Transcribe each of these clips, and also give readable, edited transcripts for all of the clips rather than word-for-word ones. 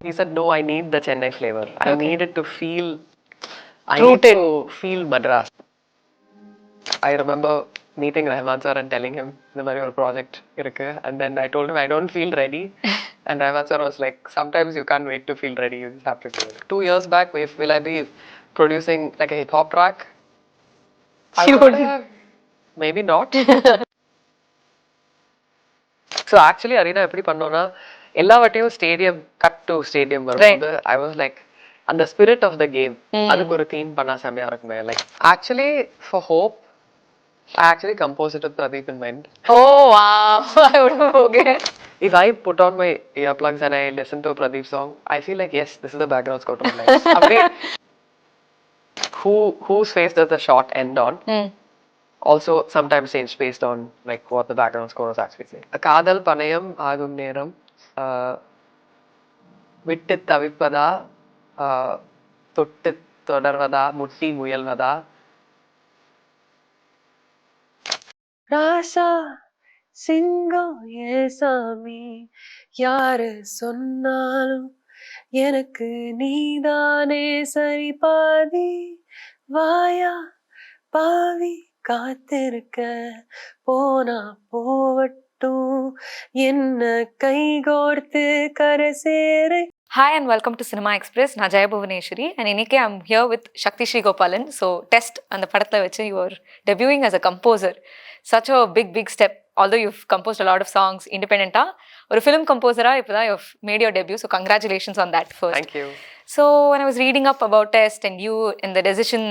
He said, no, I need the Chennai flavor. I need it to feel, I Rooted. need to feel Madras. I remember meeting Rahman sir and telling him the மாதிரி project இருக்கு, and then I told him I don't feel ready, and Rahman sir was like, sometimes you can't wait to feel ready, you just have to do it. 2 years back, will I be producing like a hip hop track? I would have, maybe not. So actually Arena எப்படி பண்ணோம்னா எல்லா வாட்டியும் stadium cut to stadium வரும்போது I was like அந்த spirit of the game அதுக்கு ஒரு theme பண்ணா செமையா இருக்குமே. Like actually for Hope I actually composed it with Pradeep in mind. Oh wow. I would have okay. If I put on my earplugs and I listen to a Pradeep song, I feel like yes, this is the background score to my life. அப்படியே whose face does the shot end on? Also sometimes changed based on like what the background score was actually saying. காதல் பணயம் ஆகும் நேரம் விட்டு தவிப்பதா தொட்டு தொடர்வதா முட்டி முயல்வதா ராசா சிங்கம் ஏசாமி யாரு சொன்னாலும் எனக்கு நீதானே சரி பாதி வாயா பாவி காத்திருக்க போனா போவட்டும் என்ன கைகோர்த்து கரை சேரை. Hi and welcome to Cinema Express. நான் Jayabhuvaneshwari and இன்னைக்கு I'm here with Shakthisree Gopalan. So test அந்த படத்துல வச்சு you are debuting as a composer. Such a big step. Although you've composed a lot of songs independent-ஆ ஒரு film composer-ஆ இப்போதான் you've made your debut. So congratulations on that first. Thank you. So when I was reading up about Test and you in the decision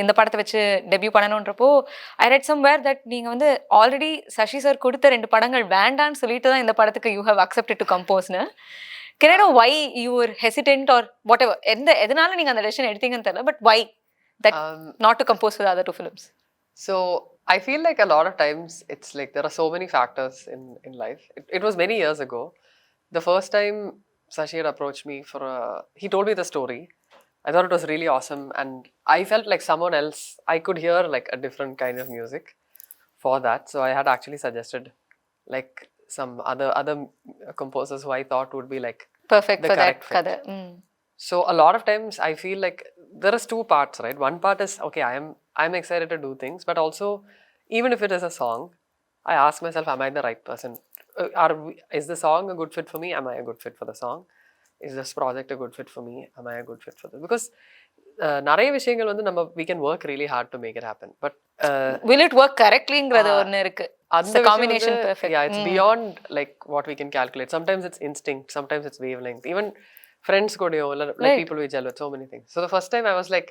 இந்த படத்தை வச்சு debut பண்ணணுன்றப்போ I read somewhere that நீங்கள் வந்து already Sasi sir கொடுத்த 2 படங்கள் வேண்டான்னு சொல்லிட்டு தான் இந்த படத்துக்கு you have accepted to compose-னு. Can I know why you were hesitant or whatever? எதனால நீங்க அந்த decision எடுத்தீங்கன்னு தெரியல, but why that not to compose for the other 2 films? So I feel like a lot of times it's like there are so many factors in life. It was many years ago. The first time Sashi had approached me for he told me the story. I thought it was really awesome and I felt like someone else, I could hear like a different kind of music for that. So I had actually suggested like some other composers who I thought would be like perfect the for that fit. So a lot of times I feel like there is 2 parts, right? One part is okay, I'm excited to do things, but also even if it is a song, I ask myself, am I the right person? Is the song a good fit for me? Am I a good fit for the song? Is this project a good fit for me? Am I a good fit for this? Because நிறைய விஷயங்கள் வந்து நம்ம we can work really hard to make it happen, but will it work correctly-ங்கிறது ஒன்னு இருக்கு. The combination perfect. Yeah, it's beyond like what we can calculate. Sometimes it's instinct, sometimes it's wavelength. Even friends கூடயோ like people we gel with, so many things. So the first time I was like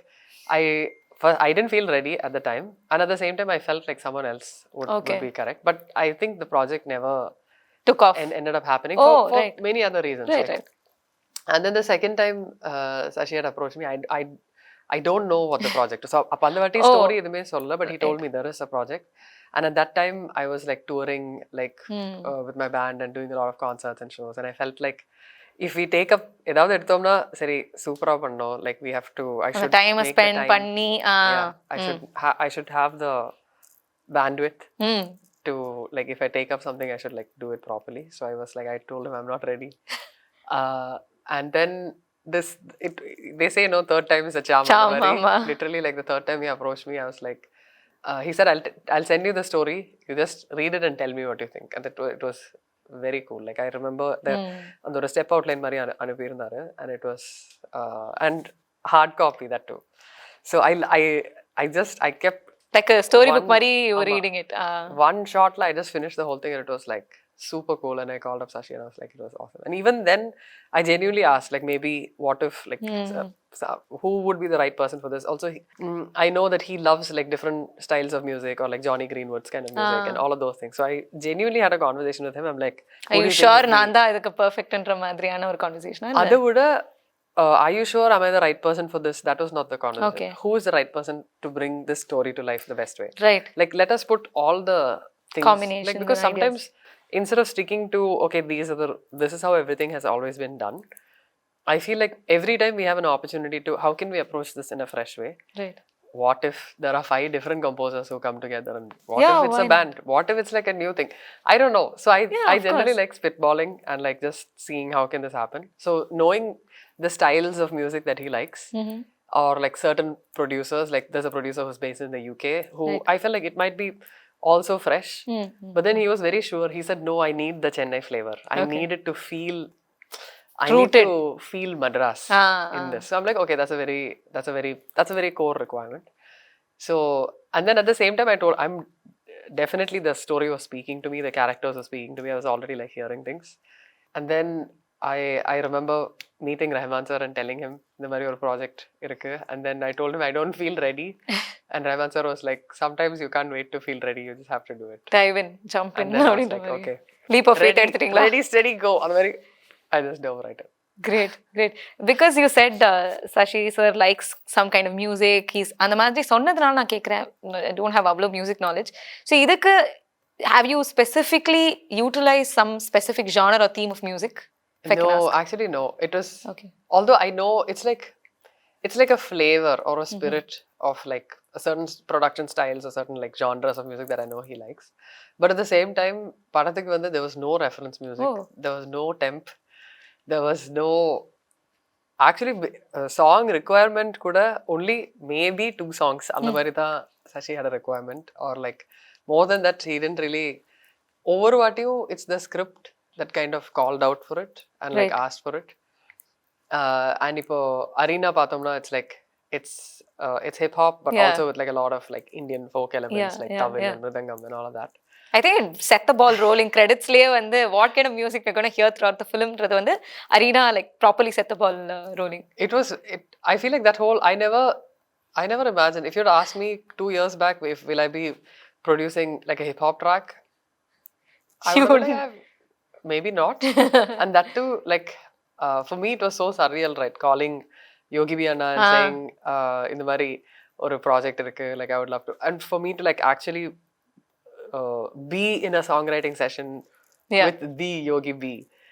I didn't feel ready at the time, and at the same time I felt like someone else would be correct, but I think the project never took off and ended up happening for many other reasons. Right. And then the second time Sashi had approached me, I don't know what the project is. So அப்ப அந்த வாட்டி story எதுமே சொல்லல, but he told me there is a project. And at that time I was like touring like with my band and doing a lot of concerts and shows, and I felt like if we take up ஏதாவது எடுத்தோம்னா சரி சூப்பரா பண்ணோம், like we have to I should time spend பண்ணி I should have the bandwidth to like if I take up something I should like do it properly. So I was like, I told him I'm not ready. And then they say no, third time is a charm. Literally like the third time he approached me, I was like he said I'll send you the story, you just read it and tell me what you think. And it was very cool. Like I remember அந்த ஒரு step outline மாதிரி அனுப்பி இருந்தாரு, and it was and hard copy that too. So I kept like a storybook மாதிரி you were reading it. One shot I just finished the whole thing and it was like super cool, and I called up Sashi and I was like, it was awesome. And even then I genuinely asked like maybe what if like who would be the right person for this. Also I know that he loves like different styles of music, or like Johnny Greenwood's kind of music and all of those things. So I genuinely had a conversation with him. I'm like, are you sure நான் தான் இதுக்கு perfectன்ற மாதிரியான ஒரு conversation? அதை விட are you sure am I the right person for this? That was not the conversation. Okay. Who is the right person to bring this story to life the best way? Right. Like let us put all the things combination, like, because sometimes instead of sticking to okay this is how everything has always been done, I feel like every time we have an opportunity to how can we approach this in a fresh way? Right. what if there are 5 different composers who come together, and what Yeah, if it's why a band? What if it's like a new thing? I don't know. So I of generally course. like spitballing and like just seeing how can this happen. So knowing the styles of music that he likes, or like certain producers, like there's a producer who's based in the UK who Right. I felt like it might be also fresh. But then he was very sure. He said, no, I need the Chennai flavor. I Okay. need it to feel, I Rooted. need to feel Madras in this. So I'm like, okay, that's a very core requirement. So, and then at the same time, I'm definitely, the story was speaking to me, the characters were speaking to me. I was already like hearing things. And then I remember meeting Rahman sir and telling him the mari or project irukku. And then I told him I don't feel ready. And Rahman sir was like, sometimes you can't wait to feel ready, you just have to do it. Dive in, jump in. And then I was like, okay, Leap of faith எடுத்துட்டீங்களா? ready, steady, go. I just dove right in. Great. Because you said Sashi sir likes some kind of music. He's அந்த மாதிரி சொன்னதுனால நான் கேட்குறேன். I don't have அவ்வளோ music knowledge. So இதுக்கு have you specifically utilized some specific genre or theme of music? No, actually no. It was, okay. Although I know it's like a flavor or a spirit of like a certain production styles or certain like genres of music that I know he likes. But at the same time, படத்துக்கு வந்து there was no reference music. There was no temp. There was no, actually song requirement kuda only maybe 2 songs. அந்த மாதிரி தான் Sashi had a requirement, or like more than that he didn't really. Over vaatiyum it's the script that kind of called out for it and like asked for it. And ipo Arena paathomna, it's like it's hip hop, but also with like a lot of like Indian folk elements, like tawil and mridangam and all of that. I think it set the ball rolling. Creditsலயே வந்து what kind of music we're going to hear throughout the filmன்றது வந்து Arena like properly set the ball rolling. I feel like that whole, I never imagined, if you'd asked me 2 years back if will I be producing like a hip hop track, I would have maybe not. And that too, like for me it was so surreal, right? Calling Yogi B Anna and saying in the mari or a project irukku, like I would love to, and for me to like actually be in a songwriting session with the Yogi B.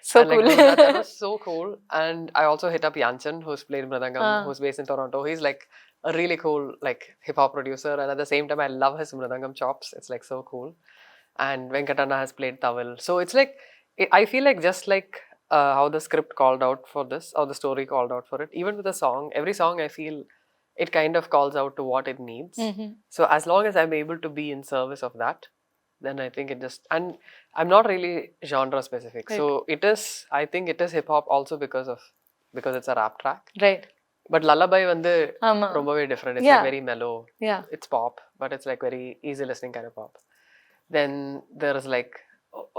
So and, like, cool. that was so cool. And I also hit up Yanchan, who's played Mridangam, who's based in Toronto. He's like a really cool like hip hop producer, and at the same time I love his Mridangam chops. It's like so cool. And Venkatana has played Tawil. So it's like, I feel like just like how the script called out for this, or the story called out for it, even with a song, every song I feel it kind of calls out to what it needs. So as long as I'm able to be in service of that, then I think it just, and I'm not really genre specific. Right. So I think it is hip hop also because it's a rap track. Right. But Lullaby vandu rombave different. It's like very mellow. Yeah. It's pop, but it's like very easy listening kind of pop. Then there is like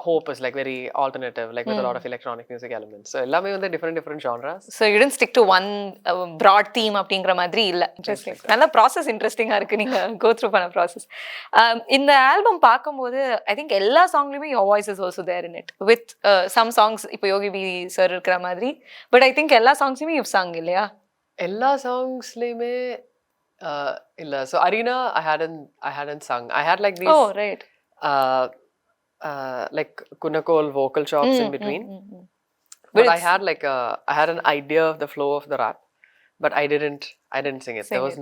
Hope is like very alternative, like with a lot of electronic music elements. So ellame வந்து different genres. So you didn't stick to one broad theme அப்படிங்கிற மாதிரி இல்ல. Interesting. நல்ல process இன்ட்ரெஸ்டிங்கா இருக்கு நீங்க go through பண்ண process. இந்த ஆல்பம் பார்க்கும்போது I think எல்லா சாங்லயுமே your voice is also there in it, with some songs இப்போ யோகி பி சார் இருக்கிற மாதிரி, but I think எல்லா சாங்ஸுமே you've sung இல்லையா? எல்லா சாங்ஸ்லயுமே இல்ல. So Arena I hadn't sung. I had like these right. like Kunakol vocal chops in between. But I had like I had an idea of the flow of the rap, but I didn't sing it. There was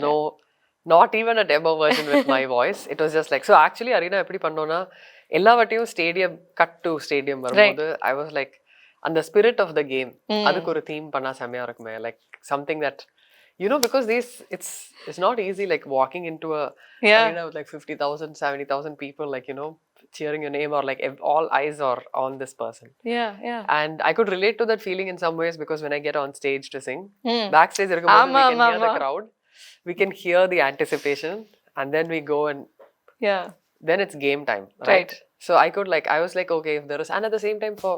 not even a demo version with my voice. It was just like, so actually Arena eppadi pannona ella vattiyum stadium cut to stadium varumbodhu I was like, and the spirit of the game adukku oru theme panna semaya irukume, like something that, you know, because it's not easy like walking into a arena with like 50,000 70,000 people, like, you know, cheering your name, or like all eyes are on this person. And I could relate to that feeling in some ways, because when I get on stage to sing, backstage we can hear the crowd, we can hear the anticipation, and then we go and then it's game time, right? So I was like, okay, if there is, and at the same time for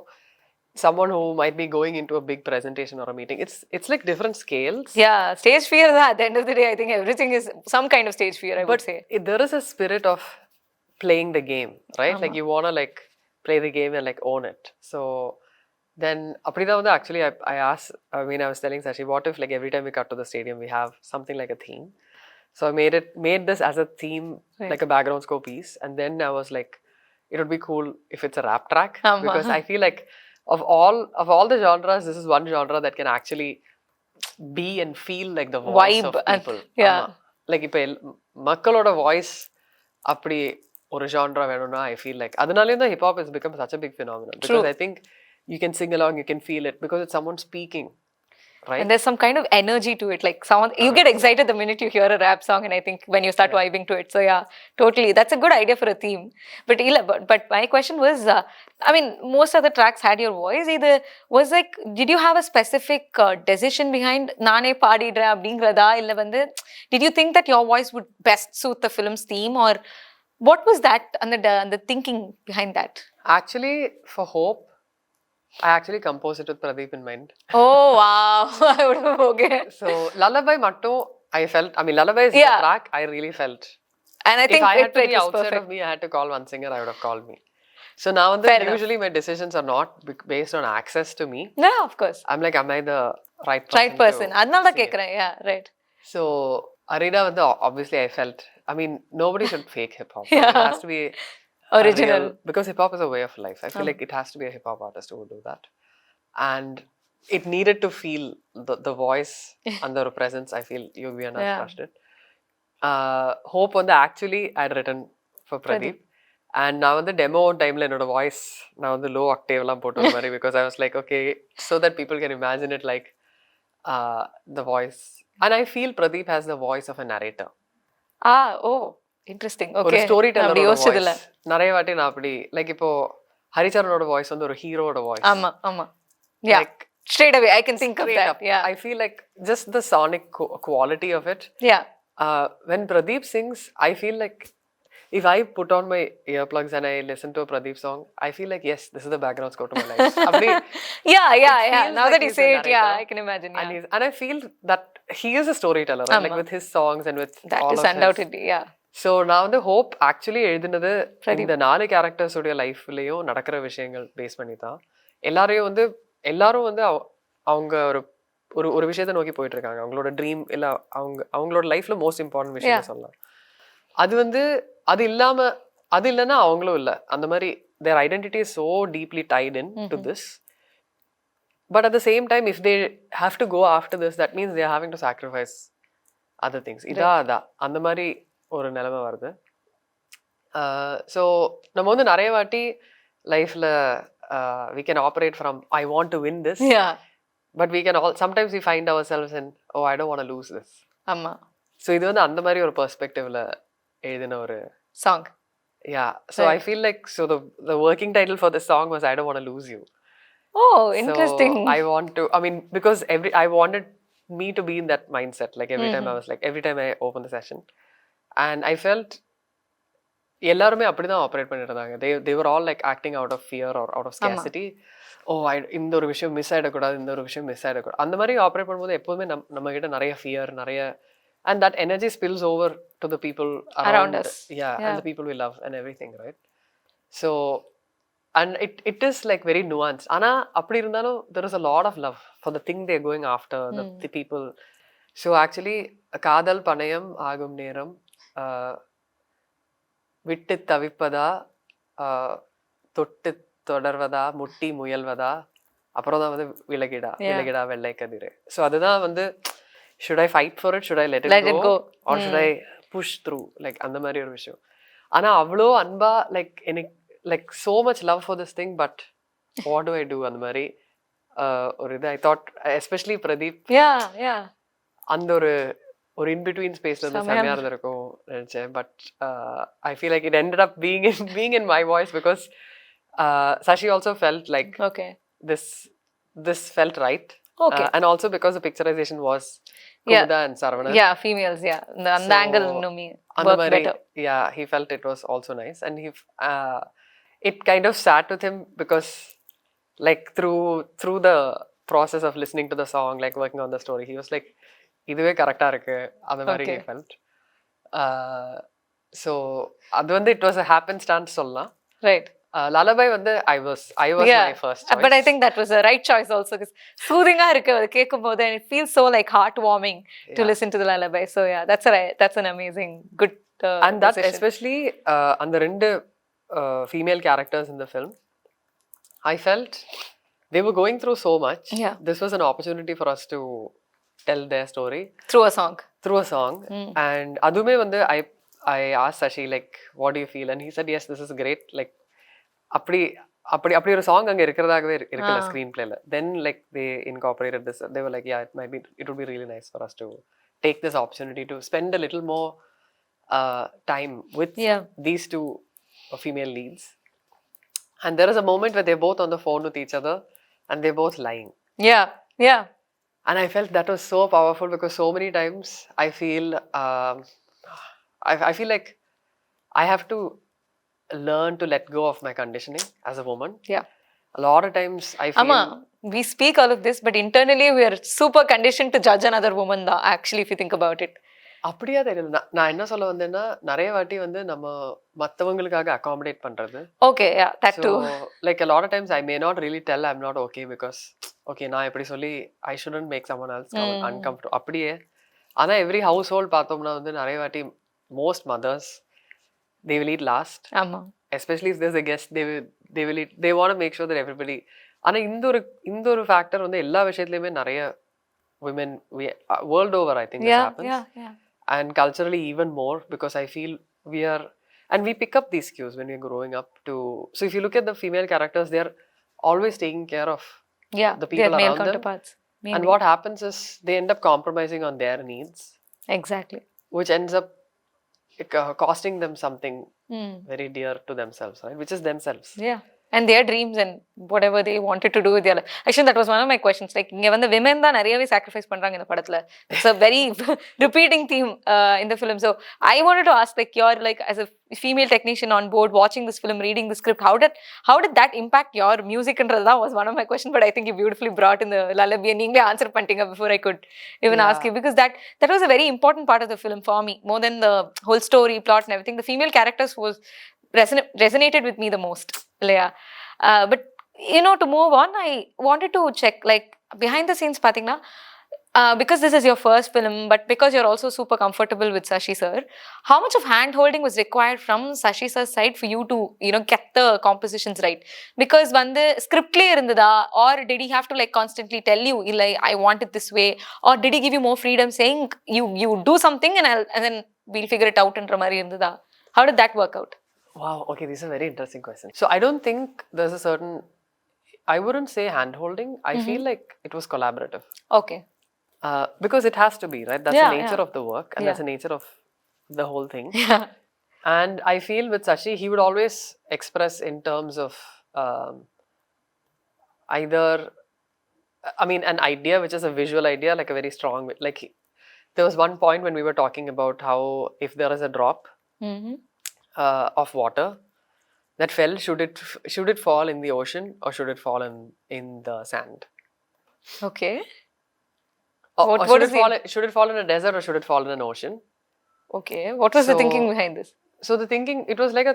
someone who might be going into a big presentation or a meeting, it's like different scales. Stage fear at the end of the day, I think everything is some kind of stage fear, I would say. There is a spirit of playing the game, right? Like you want to like play the game and like own it. So then appaditha actually I was telling Sashi, what if like every time we cut to the stadium we have something like a theme. So I made this as a theme, like a background score piece, and then I was like, it would be cool if it's a rap track, because I feel like of all the genres, this is one genre that can actually be and feel like the voice of people. Like இப்போ மக்களோட voice அப்படி ஒரு genre வேணும்னா I feel like அதனாலேயும் தான் hip hop is become such a big phenomenon because I think you can sing along you can feel it because it's someone speaking. Right. And there's some kind of energy to it. Like someone, you get excited the minute you hear a rap song, and I think when you start vibing to it. So yeah, totally. That's a good idea for a theme. But my question was, I mean, most of the tracks had your voice. Either was like, did you have a specific decision behind Nane Padidra Abdingrada? Illa vande, did you think that your voice would best suit the film's theme, or what was that and the thinking behind that? Actually, for Hope, I actually composed it with Pradeep in mind. Oh wow! I would have okay. So Lullaby Matto, I felt. I mean, Lullaby is the track I really felt. And I think if I had to be outside perfect. of me, I had to call one singer. I would have called me. So now and then, usually my decisions are not based on access to me. No, of course. I'm like, am I the right person? Right person. Adnala kekra. Yeah, right. So Arida, obviously, I felt. I mean, nobody should fake hip hop. Yeah. It has to be original. Because hip hop is a way of life. I feel like it has to be a hip hop artist who would do that. And it needed to feel the voice and the presence. I feel Yogviana crushed it. Hope on the actually I had written for Pradeep. And now on the demo timeline of the voice, now on the low octave lam pottu mari because I was like, okay, so that people can imagine it like the voice. And I feel Pradeep has the voice of a narrator. Oh. Interesting. Okay. ஒரு story டெல்லரோட voice நிறைய வாட்டி நான் அப்படி like இப்போ ஹரிச்சரனோட voice வந்து ஒரு ஹீரோட voice. ஆமா yeah like, straight away I can think of that. Yeah, I feel like just the sonic quality of it. Yeah. When Pradeep sings, I feel like if I put on my earplugs and I listen to a Pradeep song, I feel like yes, this is the background score to my life. yeah now that you say it, yeah, I can imagine. Yeah. And I feel that he is a storyteller, right? Like with his songs and with that all is of undoubtedly his. Yeah. So நான் வந்து hope actually எழுதினது இந்த 4 கேரக்டர்ஸுடைய லைஃப்லேயும் நடக்கிற விஷயங்கள் base பண்ணி தான். எல்லாரும் வந்து அவங்க ஒரு ஒரு விஷயத்தை நோக்கி போயிட்டு இருக்காங்க. அவங்களோட ட்ரீம் இல்லை அவங்களோட லைஃப்ல மோஸ்ட் இம்பார்ட்டன்ட் விஷயம் சொல்லலாம். அது இல்லைன்னா அவங்களும் இல்லை. அந்த மாதிரி their identity is so deeply tied in to this. But at the same time, if they have to go after this, that means they are having to sacrifice other things. அதான் அந்த மாதிரி ஒரு நிலைமை வருது. ஸோ நம்ம வந்து நிறைய வாட்டி லைஃப்ல we can operate from I want to win this. Yeah. But we can sometimes we find ourselves in I don't want to lose this. ஆமா. ஸோ இது வந்து அந்த மாதிரி ஒரு பெர்ஸ்பெக்டிவ்ல எழுதின ஒரு song. Yeah. So I feel like the working title for this song was I don't want to lose you. Oh, interesting. So because I wanted me to be in that mindset. Like every time I was like, every time I open the session. And I felt எல்லாருமே அப்படிதான் operate பண்ணிட்டு இருந்தாங்க. they were all like acting out of fear or out of scarcity. இந்த ஒரு விஷயம் miss ஆயிடக்கூடாது. அந்த மாதிரி ஆப்ரேட் பண்ணும்போது எப்போதுமே நம்ம கிட்ட நிறைய ஃபியர் நிறைய and that energy spills over to the people around us. Yeah, and the people we love and everything, right? So and it is like very nuanced. Ana appadi irundhalum there is a lot of love for the thing they are going after, the people. So actually kaadal panayam agum neram விட்டு தவிப்பதா தொட்டு தொடர்வதா முட்டி முயல்வதா அப்புறம் தான் வந்து விலகிடா வெள்ளை கதிரு. So அதுதான் வந்து should I fight for it, should I let it go or should I push through, like அந்த மாதிரி ஒரு விஷயம். ஆனா அவ்வளோ அன்பா like எனக்கு like so much love for this thing, but what do I do அந்த மாதிரி ஒரு இது I thought especially Pradeep அந்த ஒரு in between space ல இருந்து செமையா இருந்திருக்கும் நினைச்சேன். But I feel like it ended up being in my voice because Sashi also felt like this felt right. And also because the picturization was Kumda and Saravana. Yeah, females, yeah. The angle no me worked better. Yeah, he felt it was also nice. And it kind of sat with him because like through the process of listening to the song, like working on the story, he was like, இதுவே கரெக்டா இருக்கு அந்த மாதிரி he felt. So அது வந்து it was a happenstance சொல்லலாம். Right. Lullaby வந்து I was my first choice. But I think that was the right choice also because soothing ah irukku adu kekkumbodhu and it feels so like heartwarming to listen to the lullaby. So yeah, that's an amazing good and that decision. Especially and the rendu female characters in the film, I felt they were going through so much. Yeah. This was an opportunity for us to tell their story through a song. through a song. And adume vandu I asked Sashi like, what do you feel? And he said, yes, this is great. Like அப்படி ஒரு song அங்க இருக்கிறதாகவே இருக்குல்ல screen பிளேல. Then like they incorporated this. They were like, yeah, it would be really nice for us to take this opportunity to spend a little more time with these two female leads. And there is a moment where they're both on the phone with each other and they're both lying. Yeah. And I felt that was so powerful because so many times I feel I feel like I have to learn to let go of my conditioning as a woman. Yeah. A lot of times I feel... we speak all of this, but internally we are super conditioned to judge another woman da, actually, if you think about it. அப்படியா தெரியல. நான் என்ன சொல்ல வந்தேன்னா, நிறைய வாட்டி வந்து நம்ம மற்றவங்களுக்காக அகாமடேட் பண்றது. Okay, yeah, that too. Like a lot of times I may not really tell I'm not okay because, okay, நான் இப்படி சொல்லி I shouldn't make someone else uncomfortable. அப்படியே. ஆனா every household பார்த்தோம்னா வந்து நிறைய வாட்டி most mothers, they will eat last. Especially if there's a guest, they will eat. They want to make sure that everybody... ஆனா இந்த ஒரு ஃபேக்டர் வந்து எல்லா விஷயத்துலயுமே நிறைய women world over I think this happens. And culturally even more because I feel we are... and we pick up these cues when we're growing up to... So if you look at the female characters, they're always taking care of the people around male counterparts. Them. And what happens is they end up compromising on their needs. Exactly. Which ends up costing them something very dear to themselves, right? Which is themselves. Yeah. And their dreams and whatever they wanted to do with their life. Actually, that was one of my questions. Like, inge vanda women da nariyawe sacrifice pandranga indha padathula. It's a very repeating theme in the film. So I wanted to ask, like, you're like as a female technician on board, watching this film, reading the script, how did that impact your music? And that was one of my questions, but I think you beautifully brought in the lullaby and you answer pantinga before I could even ask you, because that was a very important part of the film for me, more than the whole story, plot and everything. The female characters was resonated with me the most. Yeah. But you know, to move on, I wanted to check, like, behind the scenes pathina, because this is your first film, but because you're also super comfortable with Sashi sir, how much of hand holding was required from Sashi sir's side for you to, you know, get the compositions right? Because vande script la irundha, or did he have to like constantly tell you, like, I want it this way, or did he give you more freedom saying you do something and then we'll figure it out endra mari irundha? How did that work out? Wow, okay, this is a very interesting question. So I don't think there's a certain... I wouldn't say hand-holding. I feel like it was collaborative. Okay. Because it has to be, right? That's the nature of the work and that's the nature of the whole thing. Yeah. And I feel with Sashi, he would always express in terms of either... I mean, an idea which is a visual idea, like a very strong... Like, there was one point when we were talking about how if there is a drop... of water that fell, should it fall in the ocean or should it fall in the sand? Okay. Should it fall in a desert or should it fall in an ocean? Okay. What was the thinking behind this? So the thinking, it was like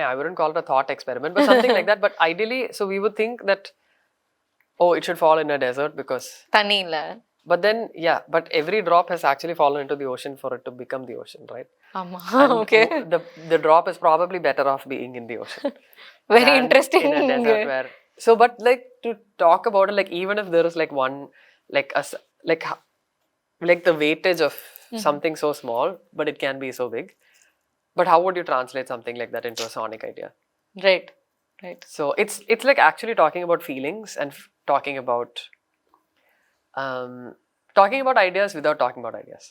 I wouldn't call it a thought experiment, but something like that. But ideally, so we would think that, oh, it should fall in a desert because... Thanni illa. But then, but every drop has actually fallen into the ocean for it to become the ocean, right? Okay. The drop is probably better off being in the ocean. Very interesting. In a desert where... So, but like to talk about it, like even if there is like one, like the weightage of something so small, but it can be so big. But how would you translate something like that into a sonic idea? Right. So it's like actually talking about feelings and talking about ideas without talking about ideas.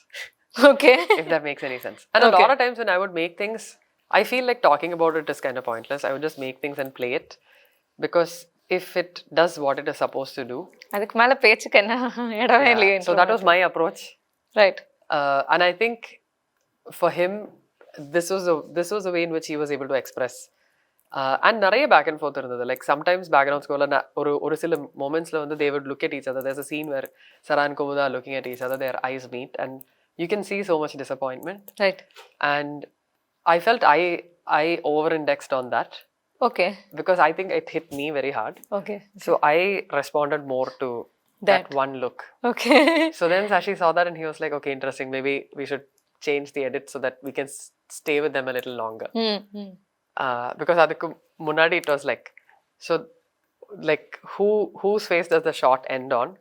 Okay. If that makes any sense. And a lot of times when I would make things, I feel like talking about it is kind of pointless. I would just make things and play it. Because if it does what it is supposed to do... adukku mela pechukku enna edame illaiye. So that was my approach. Right. And I think for him, this was the way in which he was able to express. And நிறைய back and forth இருந்தது. Like sometimes background score ஒரு சில moments la they would look at each other. There's a scene where Sara and Kumuda are looking at each other, their eyes meet and you can see so much disappointment. Right. And I felt I over-indexed on that. Okay. Because I think it hit me very hard. Okay. So I responded more to that one look. Okay. So then Sashi saw that and he was like, okay, interesting. Maybe we should change the edit so that we can stay with them a little longer. Because adukku munadi it was like, so like whose face does the shot end on?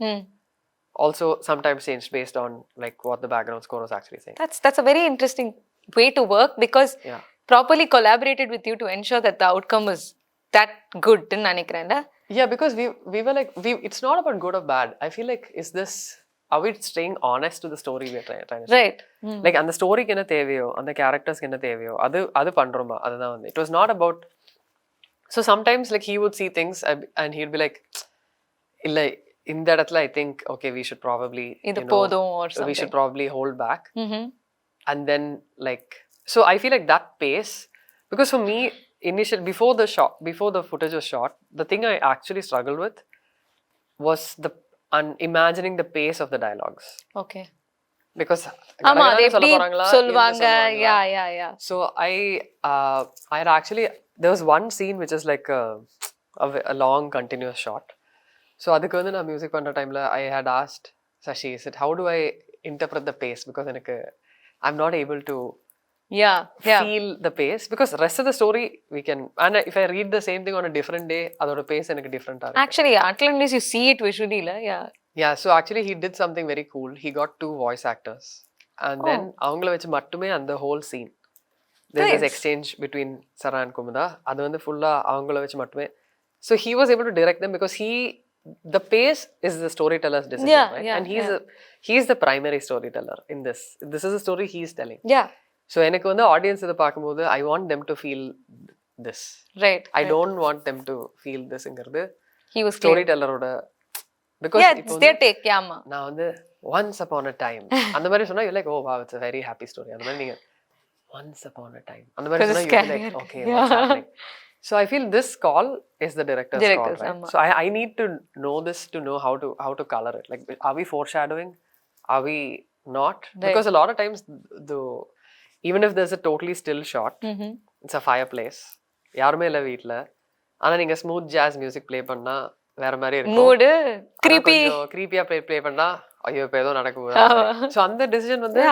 also sometimes changed based on like what the background score was actually saying. That's a very interesting way to work, because Yeah. properly collaborated with you to ensure that the outcome was that good ன்னு நினைக்கிறேன்டா. Yeah, because we were like, it's not about good or bad. I feel like, are we staying honest to the story we're trying to say? Right. Like அந்த ஸ்டோரிக்கு என்ன தேவையோ, அந்த கேரக்டர்ஸ்க்கு என்ன தேவையோ, அது பண்றோமா, அதுதான் வந்து. It was not about, so sometimes like he would see things and he'd be like, இல்ல இந்த இடத்துல I think okay we should probably, இது போதும் or something. we should probably hold back. And then like, so I feel like that pace, because for me initially before the footage was shot, the thing I actually struggled with was imagining the pace of the dialogues. Okay. Because ஆமா அது எப்படி சொல்வாங்க. Yeah. So I had actually, there was one scene which is like a long continuous shot. So adukku vandu na music pandra time la I had asked Sashi, said how do I interpret the pace, because I'm not able to feel the pace, because rest of the story we can, and if I read the same thing on a different day, adoda pace enakku different ah irukku. Actually until unless you see it visually la. Yeah, so actually he did something very cool. He got 2 voice actors and then avangala vechi mattume and the whole scene there's this exchange between Sara and Kumudha, adu vandu full ah avangala vechi mattume. So he was able to direct them because the pace is the storyteller's decision, right? And he's the primary storyteller in this. This is a story he's telling. Yeah. So enakku vandu audience idu paakumbodhu I want them to feel this. Right. I don't want them to feel this ingirudhu he was storyteller oda, because it's their take. Yaama na vandu once upon a time and mari sonna you're like oh wow it's a very happy story, and mari neenga once upon a time and mari sonna you're like okay what's happening. So I feel this call is the director's call, right? So I need to know this to know how to color it. Like, are we foreshadowing? Are we not? Right. Because a lot of times, even if there's a totally still shot, it's a fireplace. யாருமே இல்ல வீட்ல, ஆனா நீங்க smooth ஜாஸ் music play பண்ணா வேற மாதிரி இருக்கும். Mood creepy play பண்ணா ஐயோ இப்ப ஏதோ நடக்க போகுது. சோ அந்த டிசிஷன் வந்து,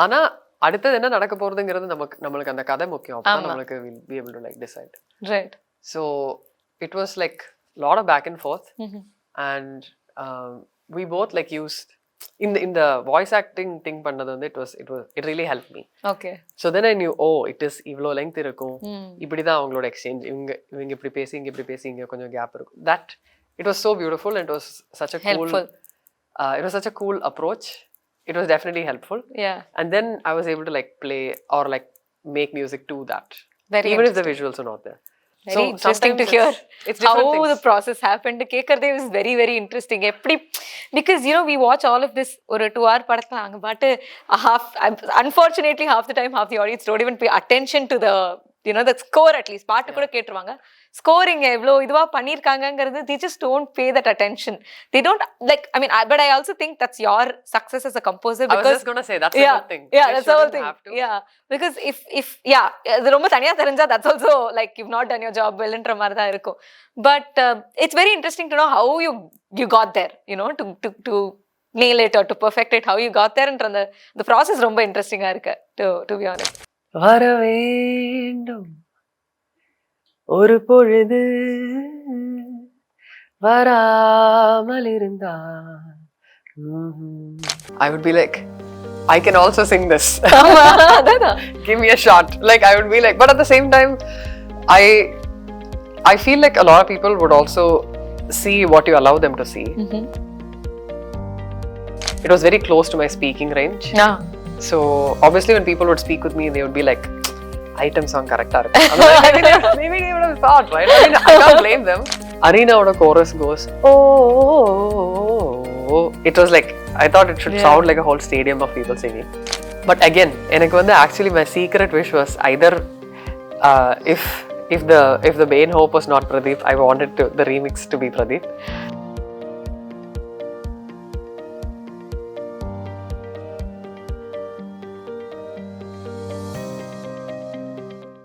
ஆனா அடுத்தது என்ன நடக்க போறதுங்கிறது நமக்கு அந்த கதை முக்கியம். அப்பதான் நமக்கு will be able to like decide. Right. So it was like a lot of back and forth, and we both like used in the voice acting thing பண்ணது வந்து it really helped me. Okay. So then I knew it is இவ்ளோ length இருக்கும், இப்படிதான் அவங்களோட exchange, இவங்க இப்படி பேசி இங்க கொஞ்சம் கேப் இருக்கும். That it was so beautiful and it was such a helpful. It was such a cool approach. It was definitely helpful. Yeah. And then I was able to like play or like make music to that. Very even if the visuals are not there. Very interesting to hear it's how things. The process happened. Kekkradhe is very very interesting. Because we watch all of this or a 2-hour படத்துல அங்க பாட்டு unfortunately half the time half the audience don't even pay attention to the the score. At least பாட்டு கூட கேட்டுருவாங்க, scoring எவ்வளோ இதுவா பண்ணிருக்காங்கங்கிறது they just don't pay that attention. They don't like, I mean, but I also think that's your success as a composer, because I was just going to say that's the good thing. Yeah, that's the whole thing. Yeah, because if இது ரொம்ப தனியா தெரிஞ்சா that's also like you've not done your job well ன்ற மாதிரி தான் இருக்கும். But it's very interesting to know how you got there, to nail it or to perfect it, how you got there, and the process ரொம்ப இன்ட்ரெஸ்டிங்கா இருக்கு to be honest. வர வேண்டும் ஒரு பொழுது வராமல் இருந்தால் I would be like, I can also sing this. Give me a shot. Like I would be like, but at the same time I feel like a lot of people would also see what you allow them to see. It was very close to my speaking range. Yeah. So obviously when people would speak with me, they would be like, item song correcta irukku. Maybe they would have thought, right? I mean, I can't blame them. Arina oda chorus goes, oh. It was like, I thought it should sound like a whole stadium of people singing. But again, enakku vandu actually my secret wish was either if the main hope was not Pradeep, I wanted the remix to be Pradeep.